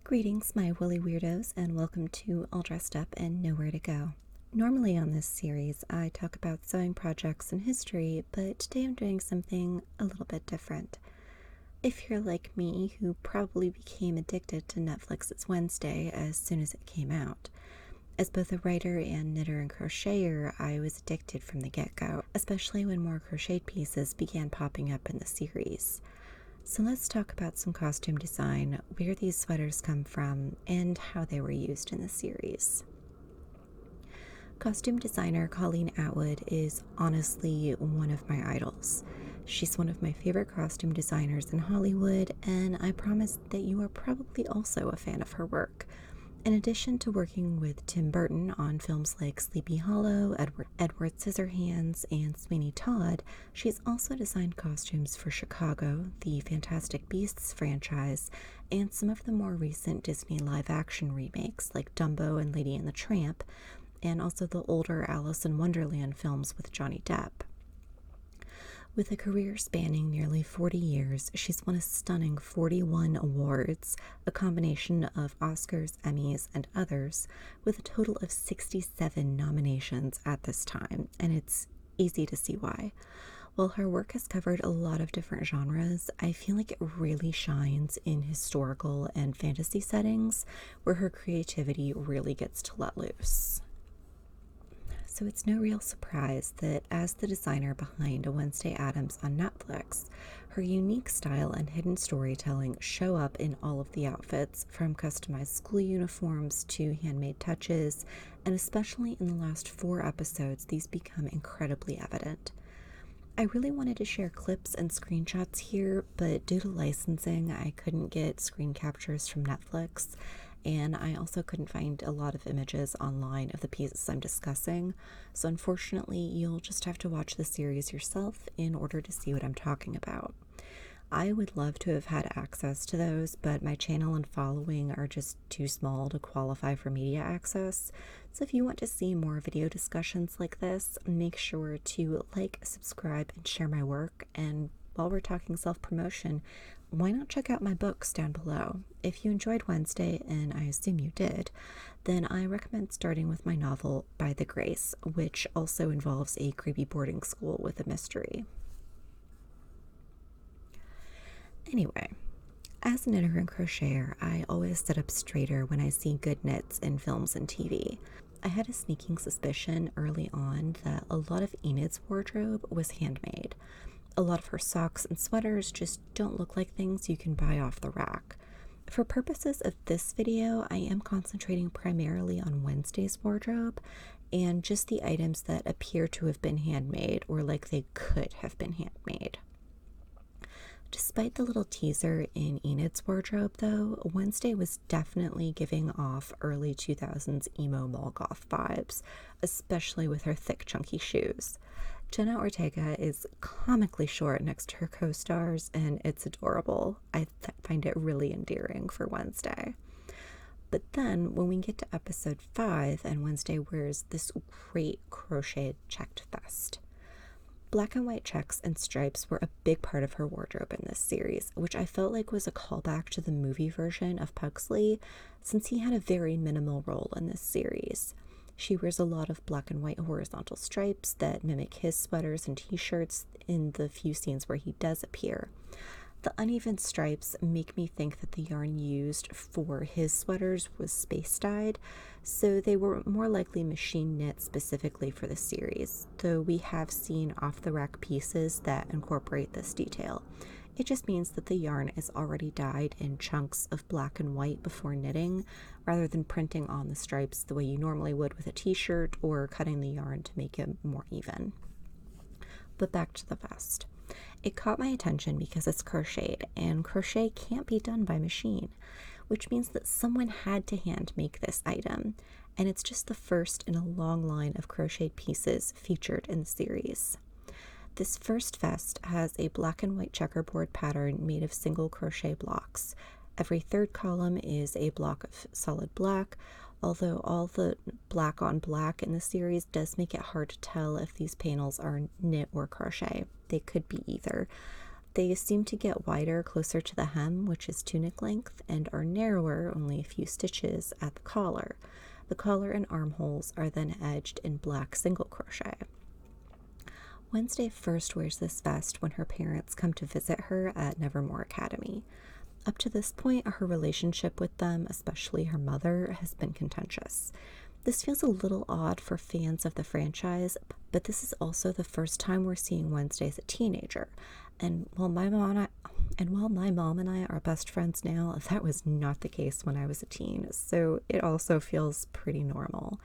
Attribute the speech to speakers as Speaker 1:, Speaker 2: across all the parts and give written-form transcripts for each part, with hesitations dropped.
Speaker 1: Greetings, my woolly weirdos, and welcome to All Dressed Up and Nowhere to Go. Normally on this series, I talk about sewing projects and history, but today I'm doing something a little bit different. If you're like me, who probably became addicted to Netflix's Wednesday as soon as it came out, as both a writer and knitter and crocheter, I was addicted from the get-go, especially when more crocheted pieces began popping up in the series. So let's talk about some costume design, where these sweaters come from, and how they were used in the series. Costume designer Colleen Atwood is honestly one of my idols. She's one of my favorite costume designers in Hollywood, and I promise that you are probably also a fan of her work. In addition to working with Tim Burton on films like Sleepy Hollow, Edward Scissorhands, and Sweeney Todd, she's also designed costumes for Chicago, the Fantastic Beasts franchise, and some of the more recent Disney live-action remakes like Dumbo and Lady and the Tramp, and also the older Alice in Wonderland films with Johnny Depp. With a career spanning nearly 40 years, she's won a stunning 41 awards, a combination of Oscars, Emmys, and others, with a total of 67 nominations at this time, and it's easy to see why. While her work has covered a lot of different genres, I feel like it really shines in historical and fantasy settings, where her creativity really gets to let loose. So it's no real surprise that as the designer behind A Wednesday Addams on Netflix, her unique style and hidden storytelling show up in all of the outfits, from customized school uniforms to handmade touches, and especially in the last 4 episodes, these become incredibly evident. I really wanted to share clips and screenshots here, but due to licensing, I couldn't get screen captures from Netflix, and I also couldn't find a lot of images online of the pieces I'm discussing, so unfortunately you'll just have to watch the series yourself in order to see what I'm talking about. I would love to have had access to those, but my channel and following are just too small to qualify for media access, so if you want to see more video discussions like this, make sure to like, subscribe, and share my work, and while we're talking self-promotion, why not check out my books down below? If you enjoyed Wednesday, and I assume you did, then I recommend starting with my novel, By the Grace, which also involves a creepy boarding school with a mystery. Anyway, as a knitter and crocheter, I always sit up straighter when I see good knits in films and TV. I had a sneaking suspicion early on that a lot of Enid's wardrobe was handmade. A lot of her socks and sweaters just don't look like things you can buy off the rack. For purposes of this video, I am concentrating primarily on Wednesday's wardrobe and just the items that appear to have been handmade or like they could have been handmade. Despite the little teaser in Enid's wardrobe, though, Wednesday was definitely giving off early 2000s emo mall goth vibes, especially with her thick, chunky shoes. Jenna Ortega is comically short next to her co-stars, and it's adorable. I find it really endearing for Wednesday. But then, when we get to episode 5, and Wednesday wears this great crocheted checked vest. Black and white checks and stripes were a big part of her wardrobe in this series, which I felt like was a callback to the movie version of Pugsley, since he had a very minimal role in this series. She wears a lot of black and white horizontal stripes that mimic his sweaters and t-shirts in the few scenes where he does appear. The uneven stripes make me think that the yarn used for his sweaters was space-dyed, so they were more likely machine knit specifically for the series, though we have seen off-the-rack pieces that incorporate this detail. It just means that the yarn is already dyed in chunks of black and white before knitting, rather than printing on the stripes the way you normally would with a t-shirt or cutting the yarn to make it more even. But back to the vest. It caught my attention because it's crocheted, and crochet can't be done by machine, which means that someone had to hand make this item, and it's just the first in a long line of crocheted pieces featured in the series. This first vest has a black and white checkerboard pattern made of single crochet blocks. Every third column is a block of solid black, although all the black on black in the series does make it hard to tell if these panels are knit or crochet. They could be either. They seem to get wider closer to the hem, which is tunic length, and are narrower, only a few stitches, at the collar. The collar and armholes are then edged in black single crochet. Wednesday first wears this vest when her parents come to visit her at Nevermore Academy. Up to this point, her relationship with them, especially her mother, has been contentious. This feels a little odd for fans of the franchise, but this is also the first time we're seeing Wednesday as a teenager. And while my mom and I are best friends now, that was not the case when I was a teen, so it also feels pretty normal.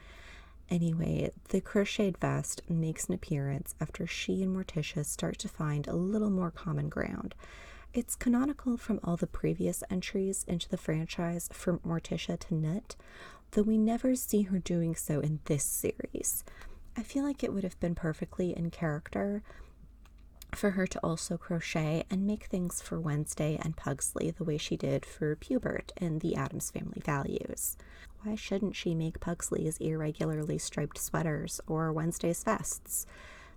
Speaker 1: Anyway, the crocheted vest makes an appearance after she and Morticia start to find a little more common ground. It's canonical from all the previous entries into the franchise for Morticia to knit, though we never see her doing so in this series. I feel like it would have been perfectly in character for her to also crochet and make things for Wednesday and Pugsley the way she did for Pubert in the Addams Family Values. Why shouldn't she make Pugsley's irregularly striped sweaters or Wednesday's vests?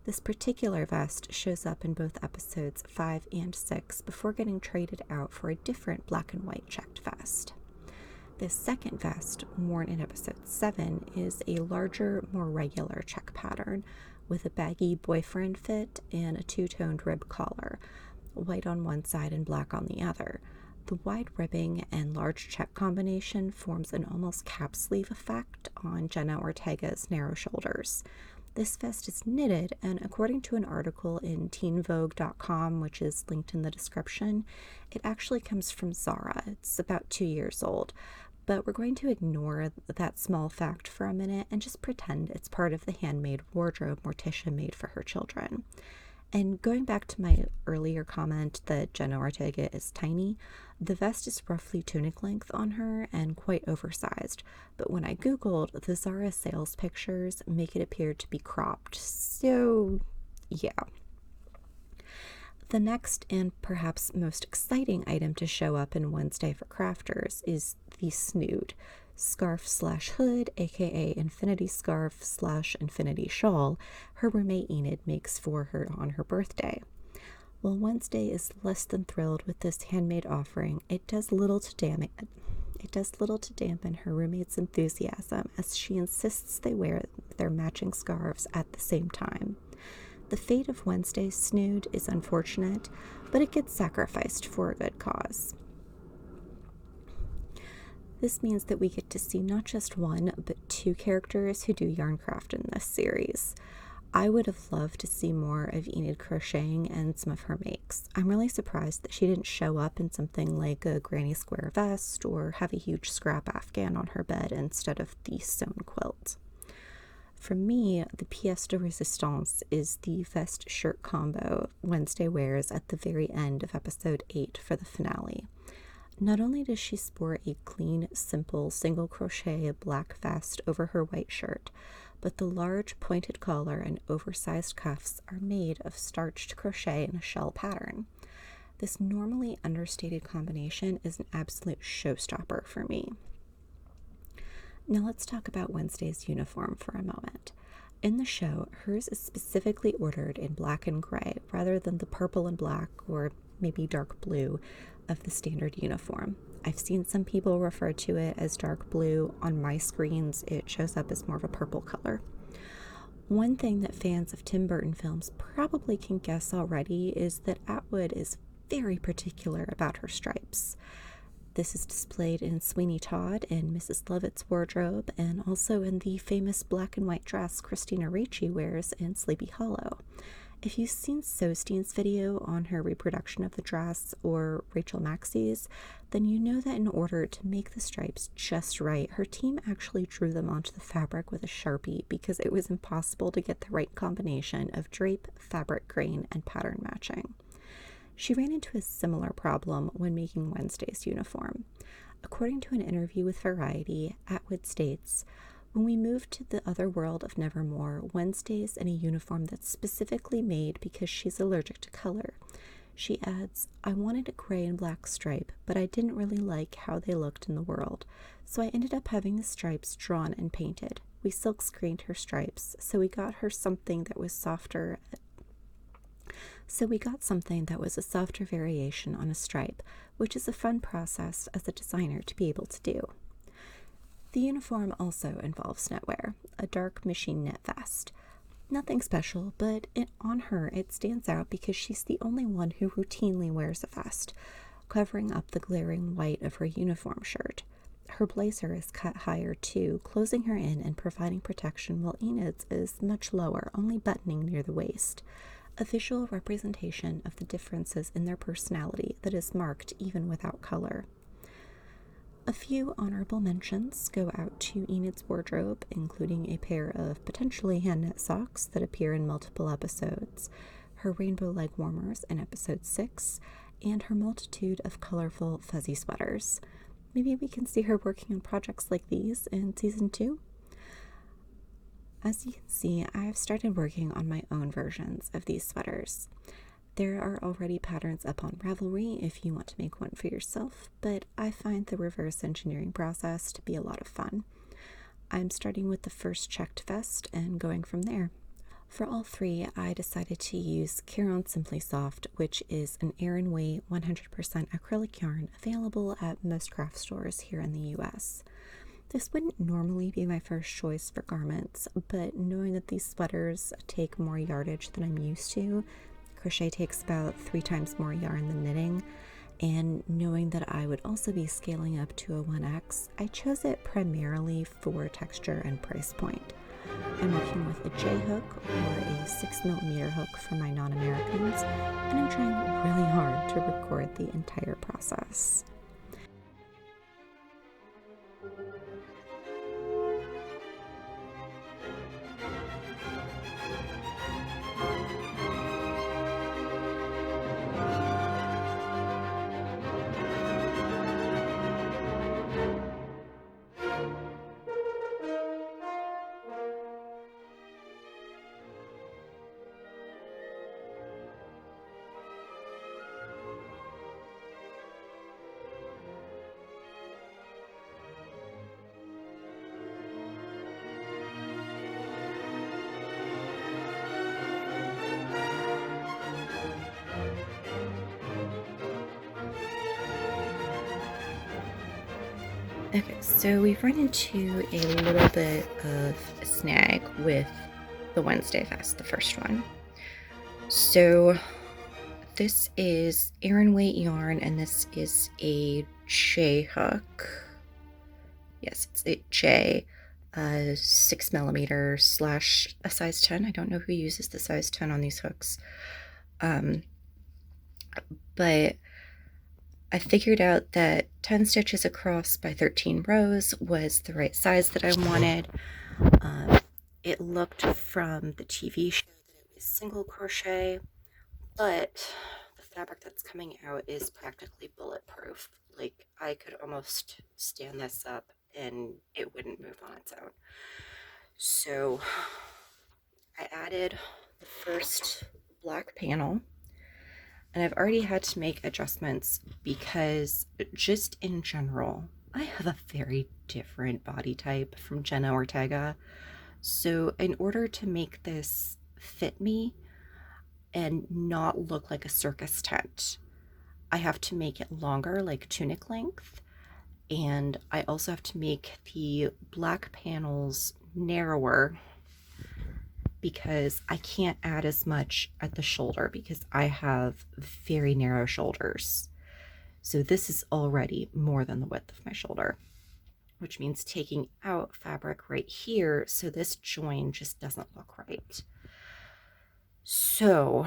Speaker 1: This particular vest shows up in both episodes 5 and 6 before getting traded out for a different black and white checked vest. This second vest, worn in episode 7, is a larger, more regular check pattern with a baggy boyfriend fit and a two-toned rib collar, white on one side and black on the other. The wide ribbing and large check combination forms an almost cap sleeve effect on Jenna Ortega's narrow shoulders. This vest is knitted, and according to an article in teenvogue.com, which is linked in the description, it actually comes from Zara. It's about 2 years old. But we're going to ignore that small fact for a minute and just pretend it's part of the handmade wardrobe Morticia made for her children. And going back to my earlier comment that Jenna Ortega is tiny, the vest is roughly tunic length on her and quite oversized, but when I googled, the Zara sales pictures make it appear to be cropped, so yeah. The next and perhaps most exciting item to show up in Wednesday for Crafters is the snood, scarf/hood, aka infinity scarf/infinity shawl, her roommate Enid makes for her on her birthday. While Wednesday is less than thrilled with this handmade offering, it does little to dampen her roommate's enthusiasm as she insists they wear their matching scarves at the same time. The fate of Wednesday's snood is unfortunate, but it gets sacrificed for a good cause. This means that we get to see not just one, but 2 characters who do yarn craft in this series. I would have loved to see more of Enid crocheting and some of her makes. I'm really surprised that she didn't show up in something like a granny square vest or have a huge scrap afghan on her bed instead of the sewn quilt. For me, the pièce de résistance is the vest-shirt combo Wednesday wears at the very end of episode 8 for the finale. Not only does she sport a clean, simple, single crochet black vest over her white shirt, but the large pointed collar and oversized cuffs are made of starched crochet in a shell pattern. This normally understated combination is an absolute showstopper for me. Now let's talk about Wednesday's uniform for a moment. In the show, hers is specifically ordered in black and gray rather than the purple and black or maybe dark blue of the standard uniform. I've seen some people refer to it as dark blue. On my screens, it shows up as more of a purple color. One thing that fans of Tim Burton films probably can guess already is that Attwood is very particular about her stripes. This is displayed in Sweeney Todd and Mrs. Lovett's wardrobe, and also in the famous black and white dress Christina Ricci wears in Sleepy Hollow. If you've seen Sostein's video on her reproduction of the dress or Rachel Maxey's, then you know that in order to make the stripes just right, her team actually drew them onto the fabric with a Sharpie because it was impossible to get the right combination of drape, fabric grain, and pattern matching. She ran into a similar problem when making Wednesday's uniform. According to an interview with Variety, Attwood states, "When we moved to the other world of Nevermore, Wednesday's in a uniform that's specifically made because she's allergic to color." She adds, "I wanted a gray and black stripe, but I didn't really like how they looked in the world, so I ended up having the stripes drawn and painted. We silk screened her stripes, so we got her something that was softer So we got something that was a softer variation on a stripe, which is a fun process as a designer to be able to do. The uniform also involves knitwear, a dark machine knit vest. Nothing special, but on her it stands out because she's the only one who routinely wears a vest, covering up the glaring white of her uniform shirt. Her blazer is cut higher too, closing her in and providing protection, while Enid's is much lower, only buttoning near the waist. A visual representation of the differences in their personality that is marked even without color. A few honorable mentions go out to Enid's wardrobe, including a pair of potentially hand-knit socks that appear in multiple episodes, her rainbow leg warmers in episode 6, and her multitude of colorful fuzzy sweaters. Maybe we can see her working on projects like these in season 2? As you can see, I have started working on my own versions of these sweaters. There are already patterns up on Ravelry if you want to make one for yourself, but I find the reverse engineering process to be a lot of fun. I'm starting with the first checked vest and going from there. For all three, I decided to use Caron Simply Soft, which is an Aran Weight 100% acrylic yarn available at most craft stores here in the US. This wouldn't normally be my first choice for garments, but knowing that these sweaters take more yardage than I'm used to, crochet takes about 3 times more yarn than knitting, and knowing that I would also be scaling up to a 1X, I chose it primarily for texture and price point. I'm working with a J hook or a 6mm hook for my non-Americans, and I'm trying really hard to record the entire process. Okay, so we've run into a little bit of a snag with the Wednesday vest, the first one. So this is Aran Weight yarn, and this is a J hook. Yes, it's a J, 6mm slash a size 10. I don't know who uses the size 10 on these hooks. But I figured out that 10 stitches across by 13 rows was the right size that I wanted. It looked from the TV show that it was single crochet, but the fabric that's coming out is practically bulletproof. Like, I could almost stand this up and it wouldn't move on its own. So I added the first black panel, and I've already had to make adjustments because just in general, I have a very different body type from Jenna Ortega. So in order to make this fit me and not look like a circus tent, I have to make it longer, like tunic length. And I also have to make the black panels narrower because I can't add as much at the shoulder because I have very narrow shoulders. So this is already more than the width of my shoulder, which means taking out fabric right here so this join just doesn't look right. So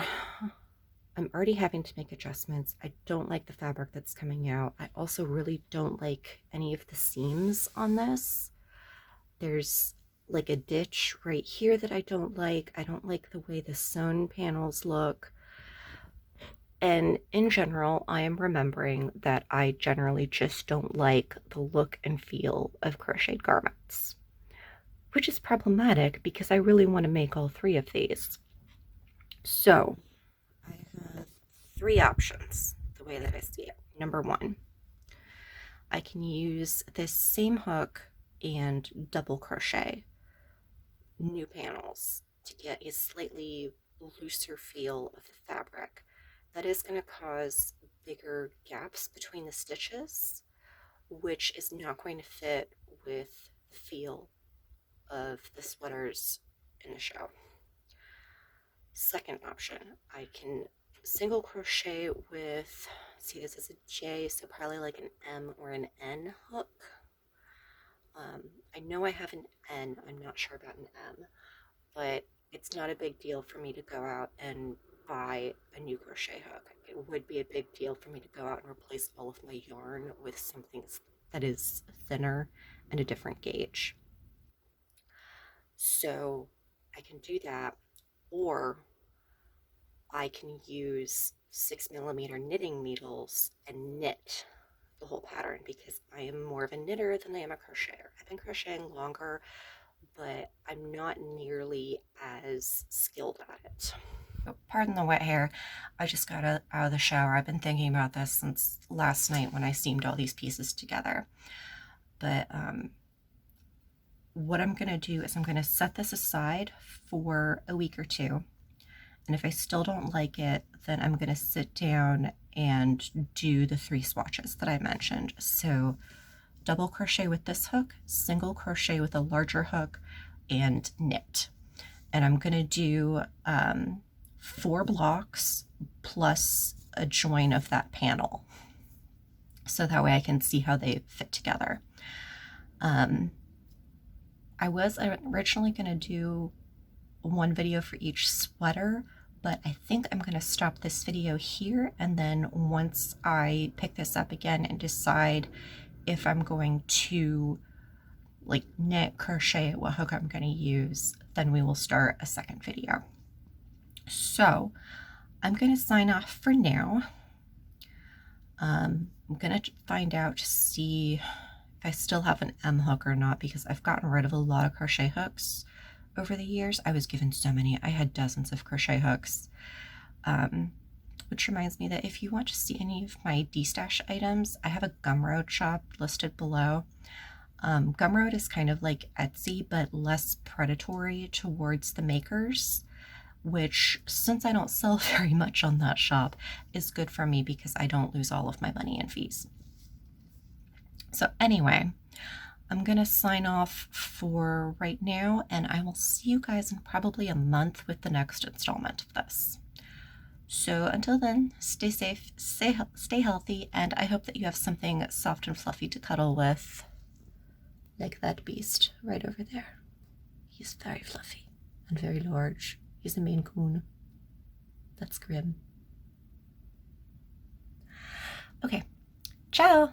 Speaker 1: I'm already having to make adjustments. I don't like the fabric that's coming out. I also really don't like any of the seams on this. There's like a ditch right here that I don't like. I don't like the way the sewn panels look. And in general, I am remembering that I generally just don't like the look and feel of crocheted garments, which is problematic because I really want to make all three of these. So I have 3 options the way that I see it. Number 1, I can use this same hook and double crochet new panels to get a slightly looser feel of the fabric. That is going to cause bigger gaps between the stitches, which is not going to fit with the feel of the sweaters in the show. Second option, I can single crochet with, see, this is a J, so probably like an M or an N hook. I know I have an N, I'm not sure about an M, but it's not a big deal for me to go out and buy a new crochet hook. It would be a big deal for me to go out and replace all of my yarn with something that is thinner and a different gauge. So I can do that, or I can use 6mm knitting needles and knit the whole pattern, because I am more of a knitter than I am a crocheter. I've been crocheting longer, but I'm not nearly as skilled at it. Oh, pardon the wet hair. I just got out of the shower. I've been thinking about this since last night when I seamed all these pieces together. But what I'm going to do is I'm going to set this aside for a week or two. And if I still don't like it, then I'm going to sit down and do the 3 swatches that I mentioned. So double crochet with this hook, single crochet with a larger hook, and knit. And I'm going to do 4 blocks plus a join of that panel, so that way I can see how they fit together. I was originally going to do 1 video for each sweater, but I think I'm going to stop this video here, and then once I pick this up again and decide if I'm going to like knit, crochet, what hook I'm going to use, then we will start a second video. So I'm going to sign off for now. I'm going to find out to see if I still have an M hook or not, because I've gotten rid of a lot of crochet hooks over the years. I was given so many. I had dozens of crochet hooks. Which reminds me that if you want to see any of my Destash items, I have a Gumroad shop listed below. Gumroad is kind of like Etsy, but less predatory towards the makers, which, since I don't sell very much on that shop, is good for me because I don't lose all of my money in fees. So anyway, I'm going to sign off for right now, and I will see you guys in probably a month with the next installment of this. So until then, stay safe, stay healthy, and I hope that you have something soft and fluffy to cuddle with, like that beast right over there. He's very fluffy and very large. He's a Maine Coon. That's grim. Okay, ciao!